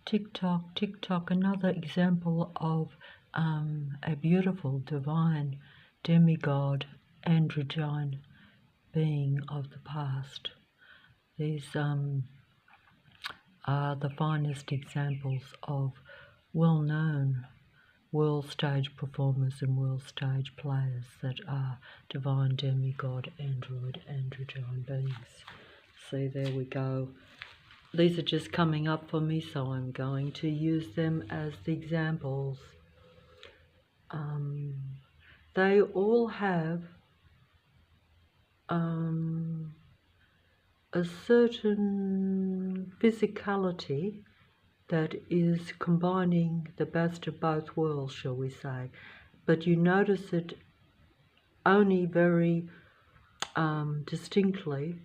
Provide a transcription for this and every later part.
Tick tock, another example of a beautiful divine demigod androgyne being of the past. These are the finest examples of well-known world stage performers and world stage players that are divine demigod androgyne beings. See, there we go. These are just coming up for me, so I'm going to use them as the examples. They all have a certain physicality that is combining the best of both worlds, shall we say. But you notice it only very distinctly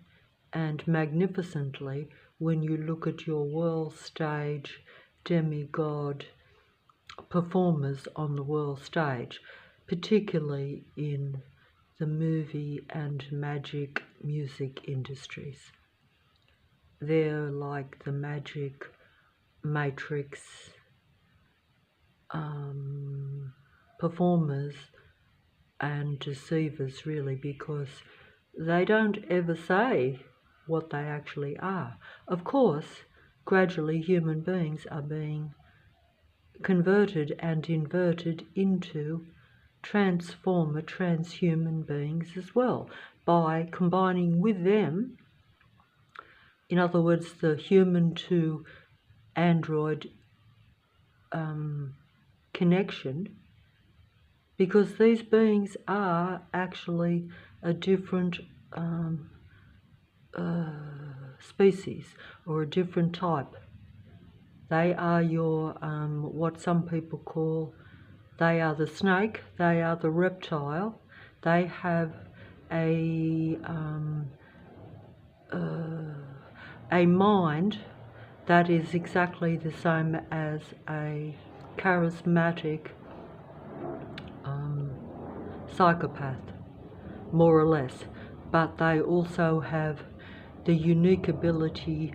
and magnificently when you look at your world stage demigod performers on the world stage, particularly in the movie and magic music industries. They're like the magic matrix performers and deceivers, really, because they don't ever say what they actually are. Of course, gradually human beings are being converted and inverted into transhuman beings as well, by combining with them, in other words, the human to android connection, because these beings are actually a different species or a different type. They are your, what some people call, they are the snake, they are the reptile, they have a mind that is exactly the same as a charismatic psychopath, more or less, but they also have the unique ability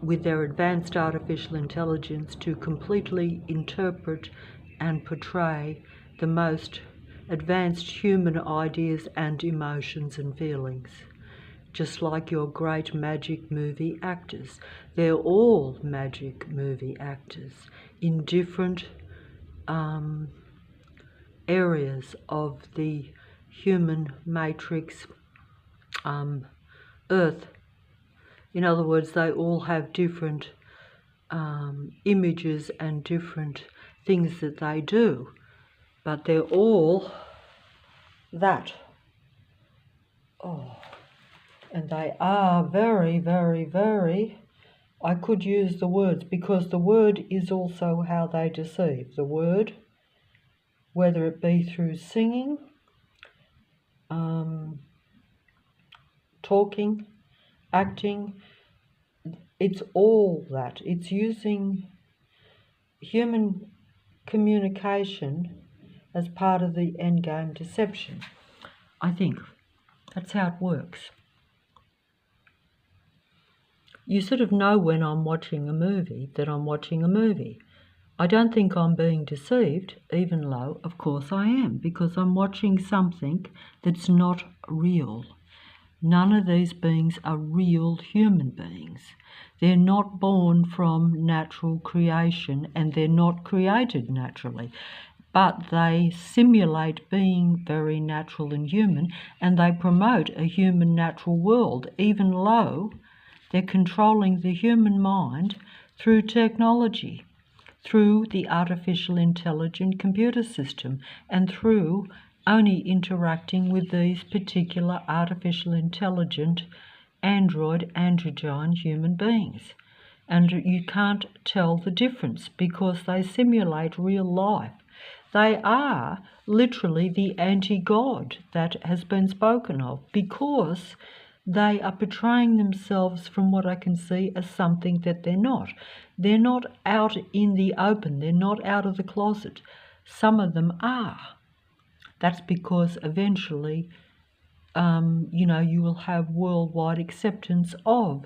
with their advanced artificial intelligence to completely interpret and portray the most advanced human ideas and emotions and feelings. Just like your great magic movie actors. They're all magic movie actors in different areas of the human matrix earth. In other words, they all have different images and different things that they do, but they're all that. And they are very, very, very, I could use the words, because the word is also how they deceive. The word, whether it be through singing, talking, acting, it's all that. It's using human communication as part of the endgame deception. I think that's how it works. You sort of know when I'm watching a movie that I'm watching a movie. I don't think I'm being deceived, even though, of course, I am, because I'm watching something that's not real. None of these beings are real human beings. They're not born from natural creation, and they're not created naturally, but they simulate being very natural and human, and they promote a human natural world, even though they're controlling the human mind through technology, through the artificial intelligent computer system, and through only interacting with these particular artificial intelligent androgyne human beings. And you can't tell the difference because they simulate real life. They are literally the anti-God that has been spoken of, because they are portraying themselves, from what I can see, as something that they're not. They're not out in the open. They're not out of the closet. Some of them are. That's because eventually, you will have worldwide acceptance of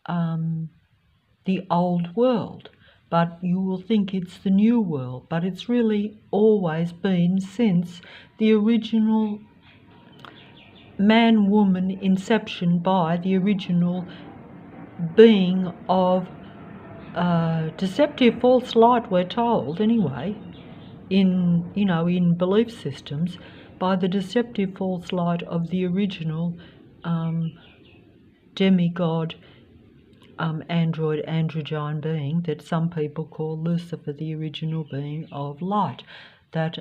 the old world. but you will think it's the new world, but it's really always been since the original man-woman inception by the original being of deceptive false light, we're told anyway, in belief systems, by the deceptive false light of the original demigod android androgyne being that some people call Lucifer, the original being of light. That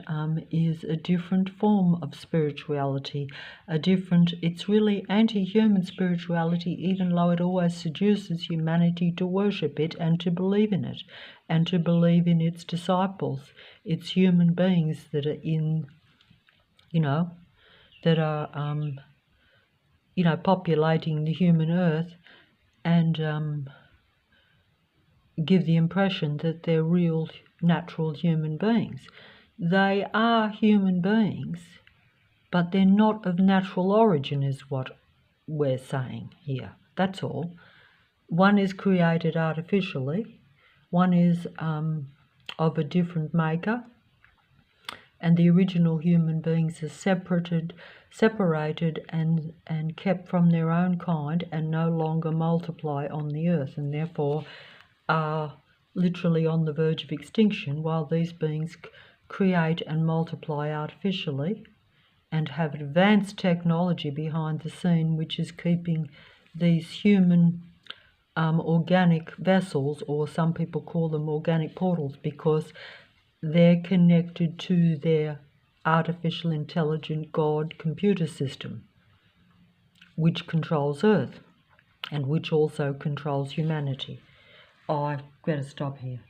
is a different form of spirituality, it's really anti-human spirituality, even though it always seduces humanity to worship it and to believe in it, and to believe in its disciples, its human beings that are populating the human earth, and give the impression that they're real, natural human beings. They are human beings, but they're not of natural origin, is what we're saying here. That's all. One is created artificially, one is of a different maker, and the original human beings are separated and kept from their own kind and no longer multiply on the earth, and therefore are literally on the verge of extinction, while these beings create and multiply artificially and have advanced technology behind the scene, which is keeping these human organic vessels, or some people call them organic portals, because they're connected to their artificial intelligent God computer system, which controls Earth and which also controls humanity. Oh, I better stop here.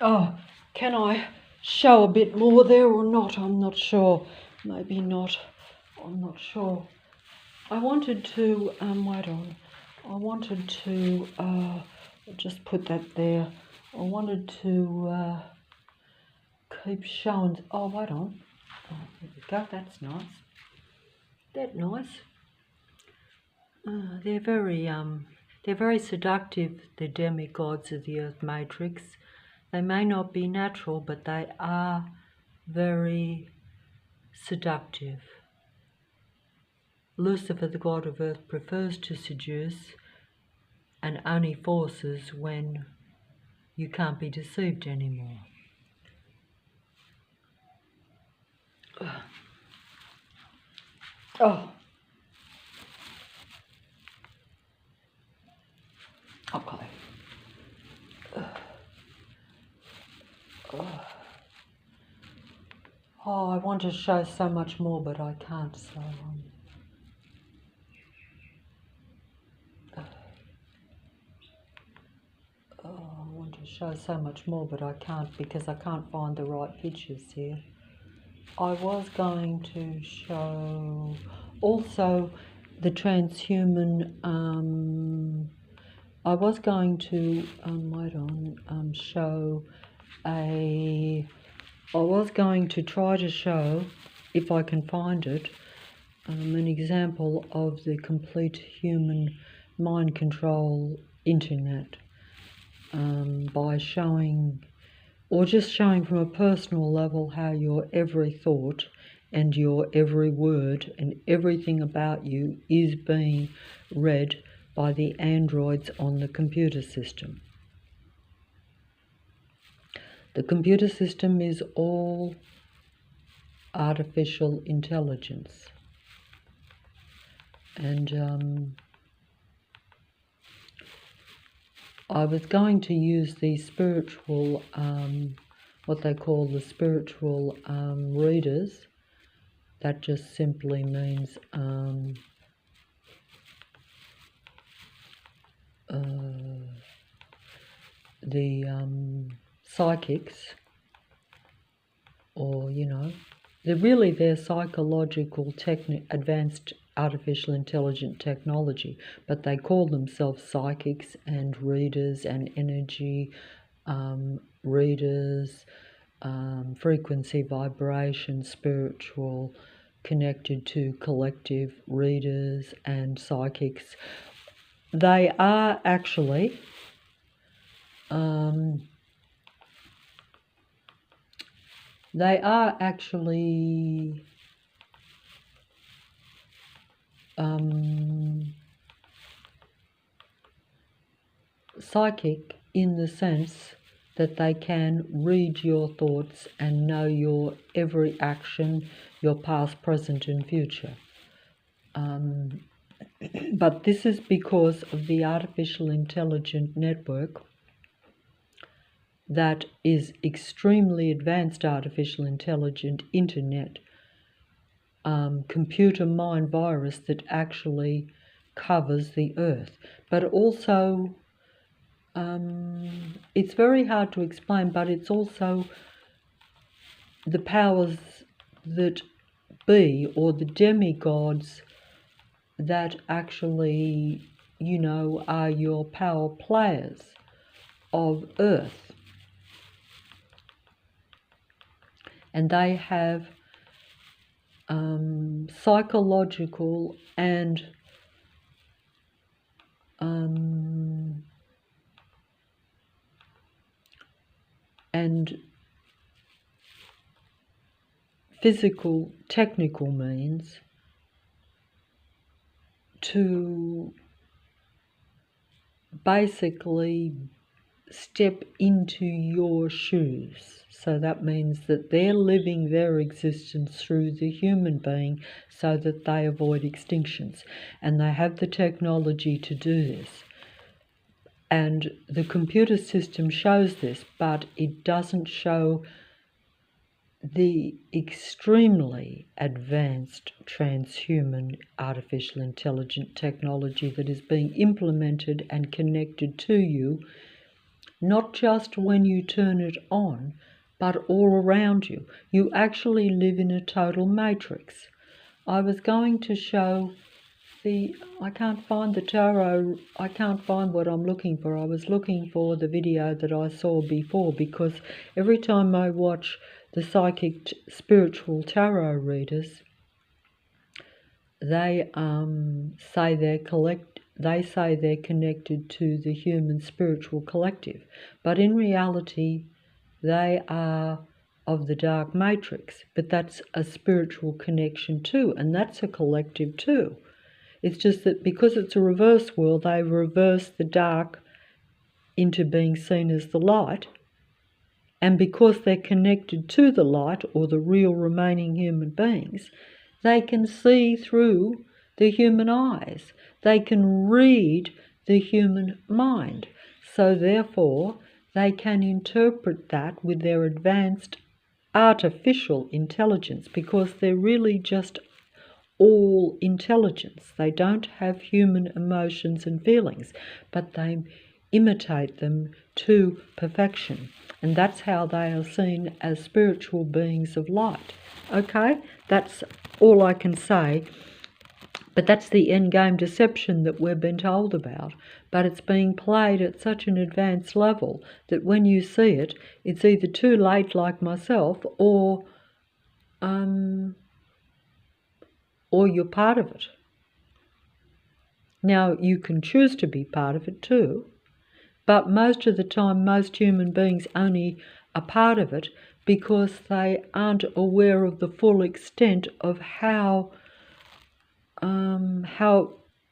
Oh, can I show a bit more there or not? I'm not sure. Maybe not. I'm not sure. I wanted to, wait on. I wanted to, just put that there. I wanted to keep showing. Oh, wait on. Oh, there we go. That's nice. That's nice. They're very seductive, the demigods of the Earth Matrix. They may not be natural, but they are very seductive. Lucifer, the god of Earth, prefers to seduce and only forces when you can't be deceived anymore. Oh. Okay. Oh, I want to show so much more, but I can't, so I want to show so much more, but I can't because I can't find the right pictures here. I was going to show also the transhuman, I was going to, I was going to try to show, if I can find it, an example of the complete human mind control internet, by showing, or just showing from a personal level, how your every thought and your every word and everything about you is being read by the androids on the computer system. The computer system is all artificial intelligence. And I was going to use the spiritual, what they call the spiritual readers. That just simply means the psychics, or they're psychological advanced artificial intelligent technology, but they call themselves psychics and readers and energy readers, frequency vibration, spiritual, connected to collective readers and psychics. They are actually they are actually psychic in the sense that they can read your thoughts and know your every action, your past, present, and future. But this is because of the artificial intelligence network that is extremely advanced artificial intelligent internet computer mind virus that actually covers the earth. But also, it's very hard to explain, but it's also the powers that be, or the demigods that actually, are your power players of earth. And they have psychological and physical, technical means to basically step into your shoes. So that means that they're living their existence through the human being so that they avoid extinctions. And they have the technology to do this. And the computer system shows this, but it doesn't show the extremely advanced transhuman artificial intelligence technology that is being implemented and connected to you, not just when you turn it on, but all around you. You actually live in a total matrix. I was going to show I can't find the tarot, I can't find what I'm looking for. I was looking for the video that I saw before, because every time I watch the psychic spiritual tarot readers, they say they're connected to the human spiritual collective, but in reality they are of the dark matrix. But that's a spiritual connection too, and that's a collective too. It's just that because it's a reverse world, they reverse the dark into being seen as the light. And because they're connected to the light, or the real remaining human beings, they can see through the human eyes. They can read the human mind. So therefore, they can interpret that with their advanced artificial intelligence, because they're really just all intelligence. They don't have human emotions and feelings, but they imitate them to perfection. And that's how they are seen as spiritual beings of light. Okay, that's all I can say. But that's the endgame deception that we've been told about. But it's being played at such an advanced level that when you see it, it's either too late, like myself, or you're part of it. Now, you can choose to be part of it too, but most of the time, most human beings only are part of it because they aren't aware of the full extent of how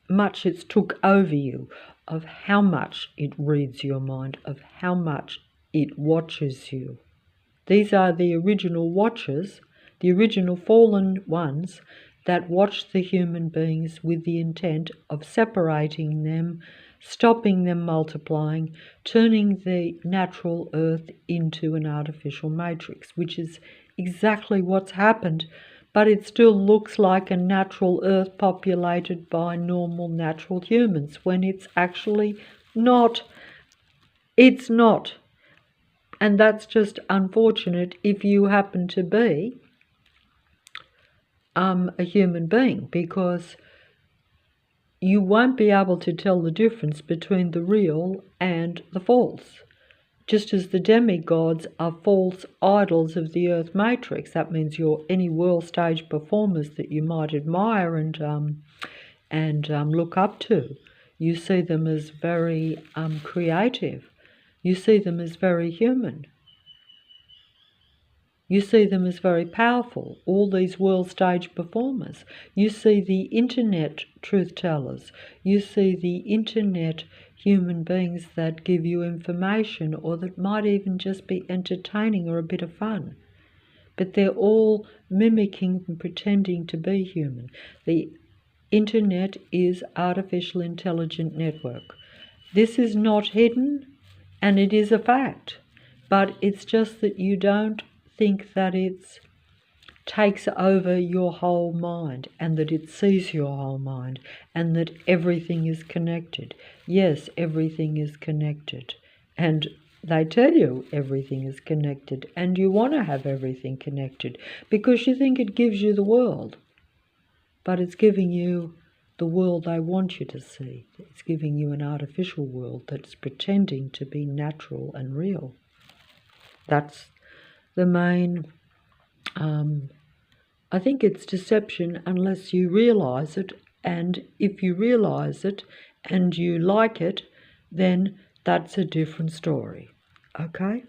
much it's took over you, of how much it reads your mind, of how much it watches you. These are the original watchers, the original fallen ones that watched the human beings with the intent of separating them, stopping them multiplying, turning the natural earth into an artificial matrix, which is exactly what's happened. But it still looks like a natural earth populated by normal natural humans, when it's actually not. It's not. And that's just unfortunate if you happen to be a human being, because you won't be able to tell the difference between the real and the false. Just as the demigods are false idols of the earth matrix, that means any world stage performers that you might admire and look up to, you see them as very creative. You see them as very human. You see them as very powerful, all these world stage performers. You see the internet truth tellers. You see the internet human beings that give you information or that might even just be entertaining or a bit of fun. But they're all mimicking and pretending to be human. The internet is artificial intelligent network. This is not hidden, and it is a fact. But it's just that you don't think that it takes over your whole mind and that it sees your whole mind and that everything is connected. Yes, everything is connected. And they tell you everything is connected, and you want to have everything connected because you think it gives you the world. But it's giving you the world they want you to see. It's giving you an artificial world that's pretending to be natural and real. That's the main, I think it's deception unless you realise it, and if you realise it and you like it, then that's a different story. Okay?